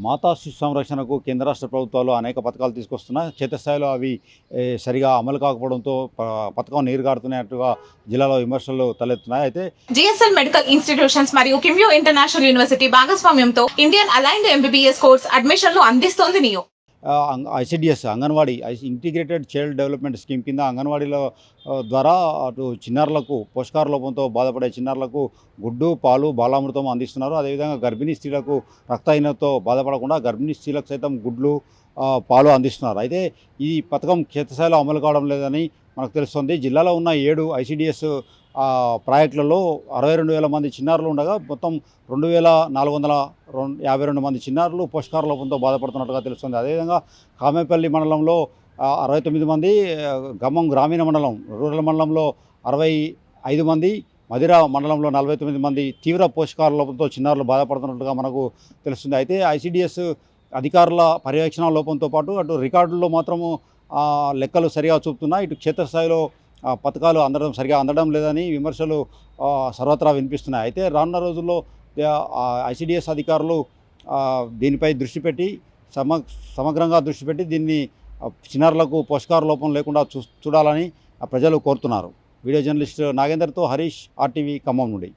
మాతా శిశు సంరక్షణకు కేంద్ర రాష్ట్ర ప్రభుత్వాలు అనేక పథకాలు తీసుకొస్తున్నాయి. క్షేత్రస్థాయిలో అవి సరిగా అమలు కాకపోవడంతో పథకం నీరుగారుతున్నట్టుగా జిల్లాలో విమర్శలు తలెత్తున్నాయి. అయితే జిఎస్ఎల్ మెడికల్ ఇన్స్టిట్యూషన్స్ మరియు కిమ్యూ ఇంటర్నేషనల్ యూనివర్సిటీ భాగస్వామ్యంతో ఇండియన్ అలైన్డ్ ఎంబీబీఎస్ కోర్స్ అడ్మిషన్లు అందిస్తోంది neo. ICDS anganwadi integrated child development scheme కింద అంగన్వాడీల ద్వారా అటు చిన్నారులకు పోషకాహార లోపంతో బాధపడే చిన్నారులకు గుడ్డు పాలు బాలామృతం అందిస్తున్నారు. అదేవిధంగా గర్భిణీ స్త్రీలకు రక్తహీనతతో బాధపడకుండా గర్భిణీ స్త్రీలకు సైతం గుడ్లు పాలు అందిస్తున్నారు. అయితే ఈ పథకం క్షేత్రస్థాయిలో అమలు కావడం లేదని మనకు తెలుస్తుంది. జిల్లాలో ఉన్న 7 ఐసిడిఎస్ ప్రాజెక్టులలో 62,000 మంది చిన్నారులు ఉండగా మొత్తం 2,452 మంది చిన్నారులు పోషకాహార లోపంతో బాధపడుతున్నట్టుగా తెలుస్తుంది. అదేవిధంగా కామేపల్లి మండలంలో 69 మంది, ఖమ్మం గ్రామీణ మండలం రూరల్ మండలంలో 65 మంది, మదిర మండలంలో 49 మంది తీవ్ర పోషకాహార లోపంతో చిన్నారులు బాధపడుతున్నట్టుగా మనకు తెలుస్తుంది. అయితే ఐసిడిఎస్ అధికారుల పర్యవేక్షణ లోపంతో పాటు అటు రికార్డుల్లో మాత్రము లెక్కలు సరిగా చూపుతున్నాయి. ఇటు క్షేత్రస్థాయిలో పథకాలు సరిగా అందడం లేదని విమర్శలు సర్వత్రా వినిపిస్తున్నాయి. అయితే రానున్న రోజుల్లో ఐసిడిఎస్ అధికారులు దీనిపై దృష్టి పెట్టి సమగ్రంగా దృష్టి పెట్టి దీన్ని చిన్నారులకు పోషకాహార లోపం లేకుండా చూడాలని ప్రజలు కోరుతున్నారు. వీడియో జర్నలిస్ట్ నాగేందర్తో హరీష్, ఆర్టీవీ ఖమ్మం నుండి.